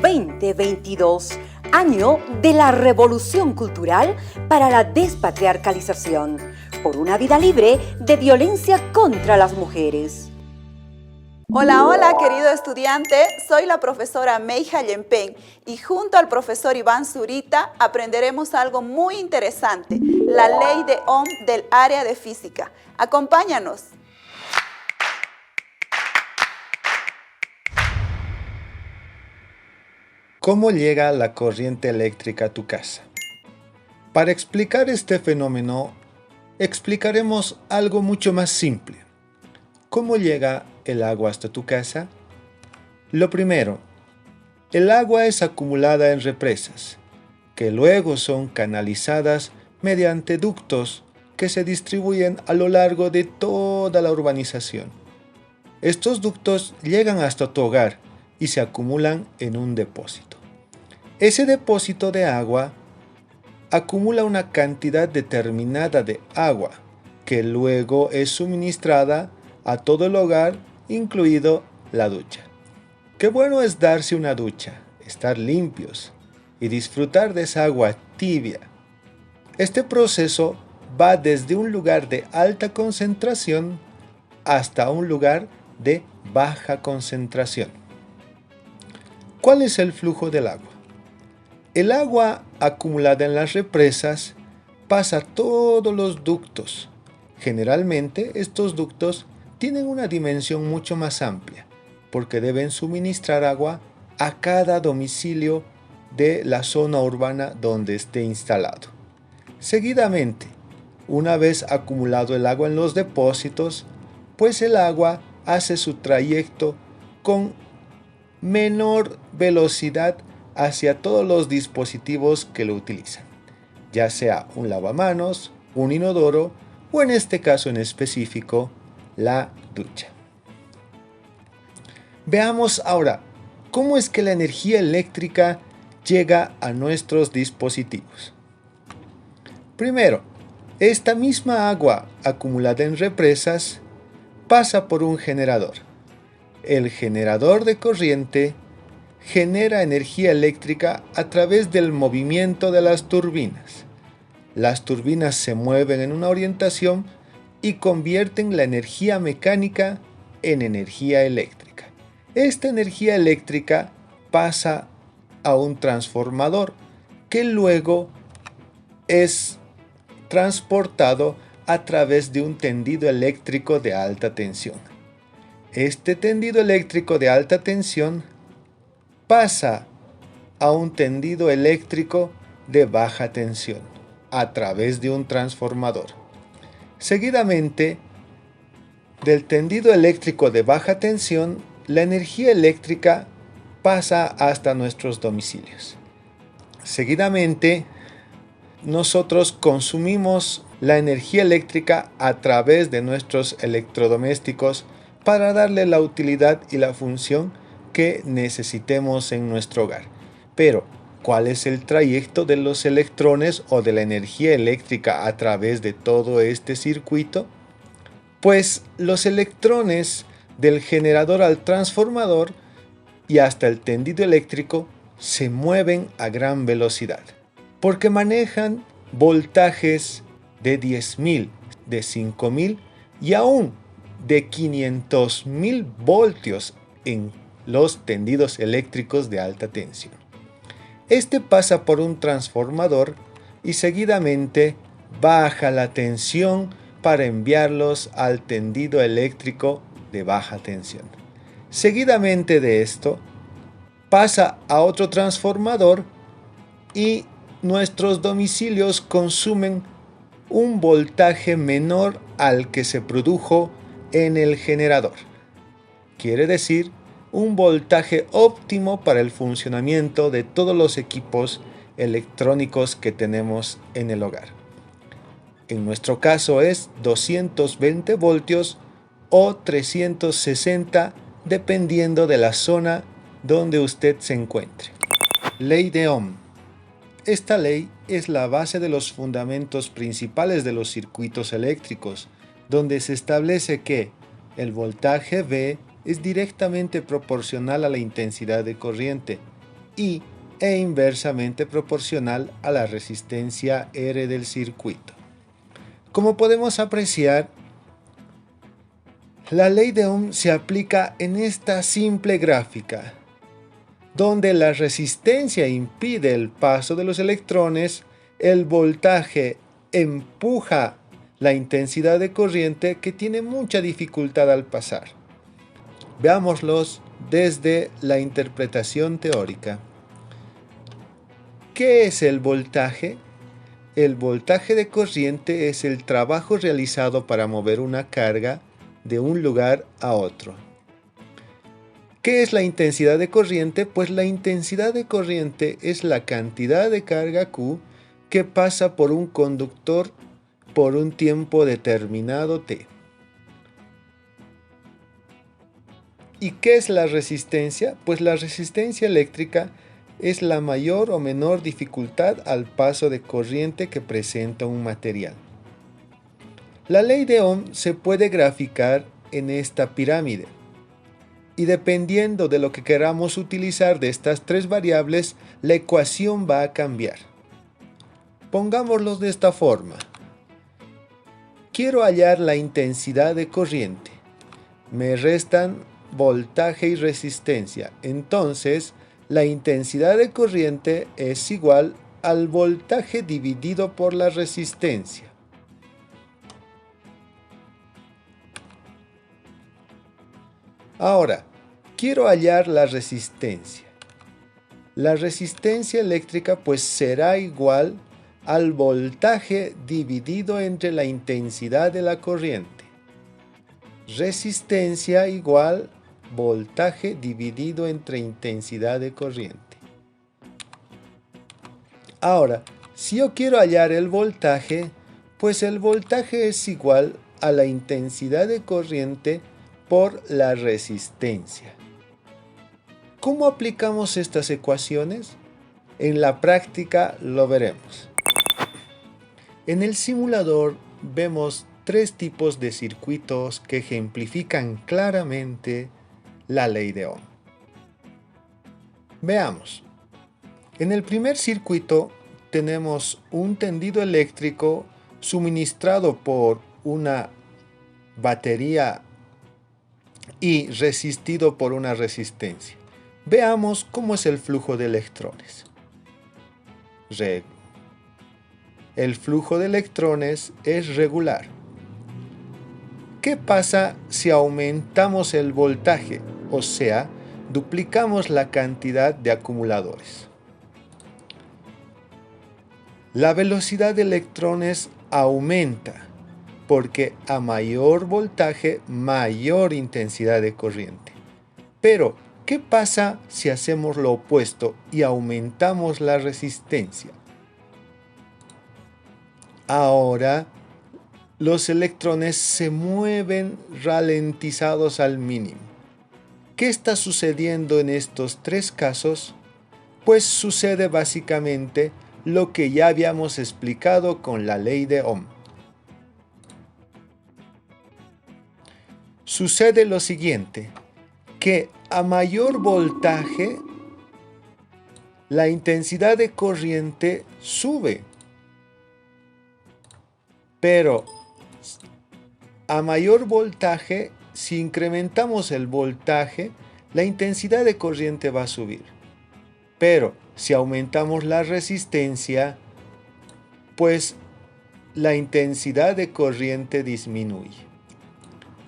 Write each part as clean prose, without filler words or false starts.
2022, año de la revolución cultural para la despatriarcalización, por una vida libre de violencia contra las mujeres. Hola, hola, querido estudiante, soy la profesora Meija Yempen y junto al profesor Iván Zurita aprenderemos algo muy interesante, la ley de Ohm del área de física. Acompáñanos. ¿Cómo llega la corriente eléctrica a tu casa? Para explicar este fenómeno, explicaremos algo mucho más simple. ¿Cómo llega el agua hasta tu casa? Lo primero, el agua es acumulada en represas, que luego son canalizadas mediante ductos que se distribuyen a lo largo de toda la urbanización. Estos ductos llegan hasta tu hogar y se acumulan en un depósito. Ese depósito de agua acumula una cantidad determinada de agua que luego es suministrada a todo el hogar, incluido la ducha. Qué bueno es darse una ducha, estar limpios y disfrutar de esa agua tibia. Este proceso va desde un lugar de alta concentración hasta un lugar de baja concentración. ¿Cuál es el flujo del agua? El agua acumulada en las represas pasa todos los ductos. Generalmente estos ductos tienen una dimensión mucho más amplia, porque deben suministrar agua a cada domicilio de la zona urbana donde esté instalado. Seguidamente, una vez acumulado el agua en los depósitos, pues el agua hace su trayecto con menor velocidad hacia todos los dispositivos que lo utilizan, ya sea un lavamanos, un inodoro o en este caso en específico, la ducha. Veamos ahora cómo es que la energía eléctrica llega a nuestros dispositivos. Primero, esta misma agua acumulada en represas pasa por un generador. El generador de corriente genera energía eléctrica a través del movimiento de las turbinas. Las turbinas se mueven en una orientación y convierten la energía mecánica en energía eléctrica. Esta energía eléctrica pasa a un transformador que luego es transportado a través de un tendido eléctrico de alta tensión. Este tendido eléctrico de alta tensión pasa a un tendido eléctrico de baja tensión a través de un transformador. Seguidamente, del tendido eléctrico de baja tensión, la energía eléctrica pasa hasta nuestros domicilios. Seguidamente, nosotros consumimos la energía eléctrica a través de nuestros electrodomésticos para darle la utilidad y la función que necesitemos en nuestro hogar. Pero, ¿cuál es el trayecto de los electrones o de la energía eléctrica a través de todo este circuito? Pues los electrones del generador al transformador y hasta el tendido eléctrico se mueven a gran velocidad, porque manejan voltajes de 10.000, de 5.000 y aún de 500.000 voltios en los tendidos eléctricos de alta tensión. Este pasa por un transformador y seguidamente baja la tensión para enviarlos al tendido eléctrico de baja tensión. Seguidamente de esto, pasa a otro transformador y nuestros domicilios consumen un voltaje menor al que se produjo en el generador. Quiere decir, un voltaje óptimo para el funcionamiento de todos los equipos electrónicos que tenemos en el hogar. En nuestro caso es 220 voltios o 360 dependiendo de la zona donde usted se encuentre. Ley de Ohm. Esta ley es la base de los fundamentos principales de los circuitos eléctricos, donde se establece que el voltaje V es directamente proporcional a la intensidad de corriente I e inversamente proporcional a la resistencia R del circuito. Como podemos apreciar, la ley de Ohm se aplica en esta simple gráfica, donde la resistencia impide el paso de los electrones, el voltaje empuja la intensidad de corriente que tiene mucha dificultad al pasar. Veámoslos desde la interpretación teórica. ¿Qué es el voltaje? El voltaje de corriente es el trabajo realizado para mover una carga de un lugar a otro. ¿Qué es la intensidad de corriente? Pues la intensidad de corriente es la cantidad de carga Q que pasa por un conductor por un tiempo determinado T. ¿Y qué es la resistencia? Pues la resistencia eléctrica es la mayor o menor dificultad al paso de corriente que presenta un material. La ley de Ohm se puede graficar en esta pirámide y dependiendo de lo que queramos utilizar de estas tres variables, la ecuación va a cambiar. Pongámoslos de esta forma. Quiero hallar la intensidad de corriente. Me restan voltaje y resistencia. Entonces, la intensidad de corriente es igual al voltaje dividido por la resistencia. Ahora, quiero hallar la resistencia. La resistencia eléctrica pues será igual al voltaje dividido entre la intensidad de la corriente. Resistencia igual voltaje dividido entre intensidad de corriente. Ahora, si yo quiero hallar el voltaje, pues el voltaje es igual a la intensidad de corriente por la resistencia. ¿Cómo aplicamos estas ecuaciones? En la práctica lo veremos. En el simulador vemos tres tipos de circuitos que ejemplifican claramente la ley de Ohm. Veamos. En el primer circuito tenemos un tendido eléctrico suministrado por una batería y resistido por una resistencia. Veamos cómo es el flujo de electrones. El flujo de electrones es regular. ¿Qué pasa si aumentamos el voltaje? O sea, duplicamos la cantidad de acumuladores. La velocidad de electrones aumenta porque a mayor voltaje, mayor intensidad de corriente. Pero, ¿qué pasa si hacemos lo opuesto y aumentamos la resistencia? Ahora, los electrones se mueven ralentizados al mínimo. ¿Qué está sucediendo en estos tres casos? Pues sucede básicamente lo que ya habíamos explicado con la ley de Ohm. Sucede lo siguiente, que a mayor voltaje, la intensidad de corriente sube. Pero a mayor voltaje, si incrementamos el voltaje, la intensidad de corriente va a subir. Pero si aumentamos la resistencia, pues la intensidad de corriente disminuye.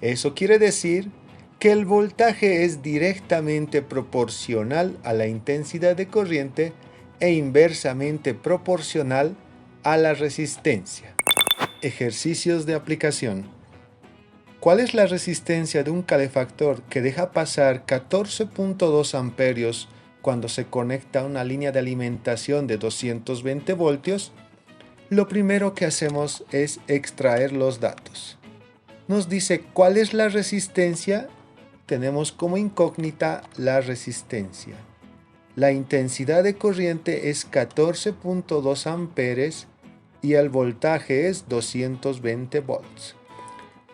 Eso quiere decir que el voltaje es directamente proporcional a la intensidad de corriente e inversamente proporcional a la resistencia. Ejercicios de aplicación. ¿Cuál es la resistencia de un calefactor que deja pasar 14.2 amperios cuando se conecta a una línea de alimentación de 220 voltios? Lo primero que hacemos es extraer los datos. Nos dice cuál es la resistencia. Tenemos como incógnita la resistencia. La intensidad de corriente es 14.2 amperes y el voltaje es 220 volts.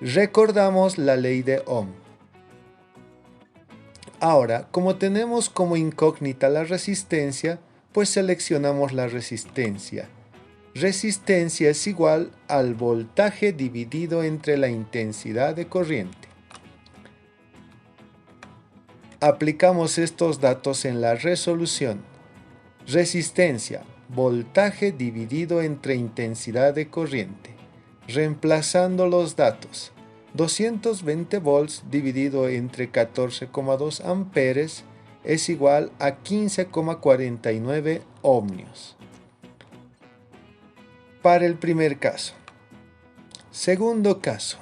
Recordamos la ley de Ohm. Ahora, como tenemos como incógnita la resistencia, pues seleccionamos la resistencia. Resistencia es igual al voltaje dividido entre la intensidad de corriente. Aplicamos estos datos en la resolución. Resistencia, voltaje dividido entre intensidad de corriente. Reemplazando los datos. 220 volts dividido entre 14,2 amperes es igual a 15,49 ohmios. Para el primer caso. Segundo caso.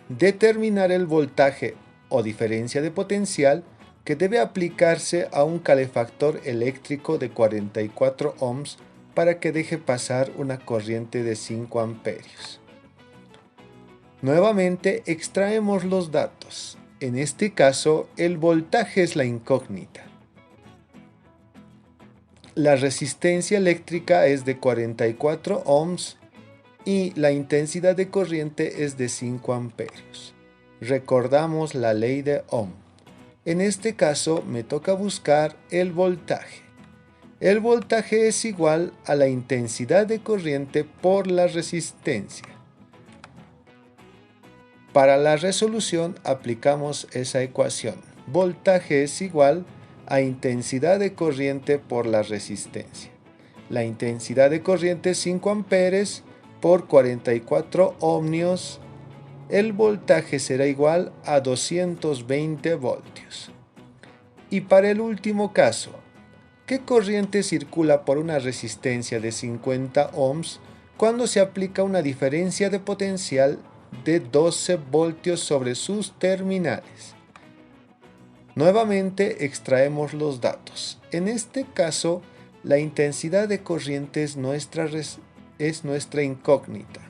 Determinar el voltaje o diferencia de potencial que debe aplicarse a un calefactor eléctrico de 44 ohms para que deje pasar una corriente de 5 amperios. Nuevamente extraemos los datos. En este caso, el voltaje es la incógnita. La resistencia eléctrica es de 44 ohms y la intensidad de corriente es de 5 amperios. Recordamos la ley de Ohm. En este caso me toca buscar el voltaje. El voltaje es igual a la intensidad de corriente por la resistencia. Para la resolución aplicamos esa ecuación. Voltaje es igual a intensidad de corriente por la resistencia. La intensidad de corriente es 5 amperes por 44 ohmios. El voltaje será igual a 220 voltios. Y para el último caso, ¿qué corriente circula por una resistencia de 50 ohms cuando se aplica una diferencia de potencial de 12 voltios sobre sus terminales? Nuevamente extraemos los datos. En este caso, la intensidad de corriente es nuestra incógnita.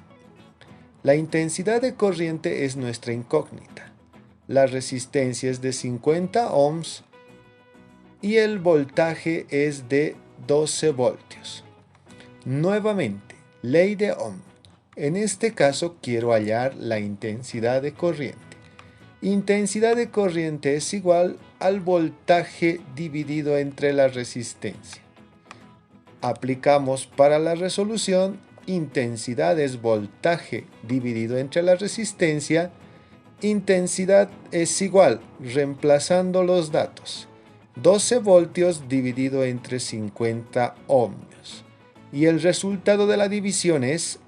La intensidad de corriente es nuestra incógnita. La resistencia es de 50 ohms y el voltaje es de 12 voltios. Nuevamente, ley de Ohm. En este caso quiero hallar la intensidad de corriente. Intensidad de corriente es igual al voltaje dividido entre la resistencia. Aplicamos para la resolución. Intensidad es voltaje dividido entre la resistencia. Intensidad es igual, reemplazando los datos, 12 voltios dividido entre 50 ohmios. Y el resultado de la división es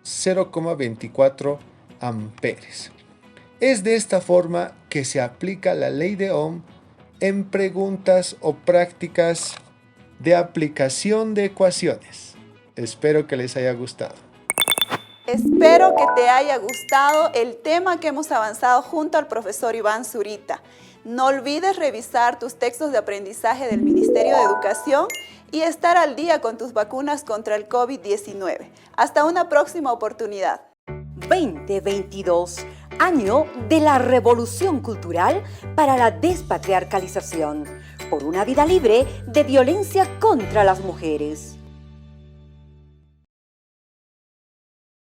0,24 amperes. Es de esta forma que se aplica la ley de Ohm en preguntas o prácticas de aplicación de ecuaciones. Espero que les haya gustado. Espero que te haya gustado el tema que hemos avanzado junto al profesor Iván Zurita. No olvides revisar tus textos de aprendizaje del Ministerio de Educación y estar al día con tus vacunas contra el COVID-19. Hasta una próxima oportunidad. 2022, año de la revolución cultural para la despatriarcalización, por una vida libre de violencia contra las mujeres.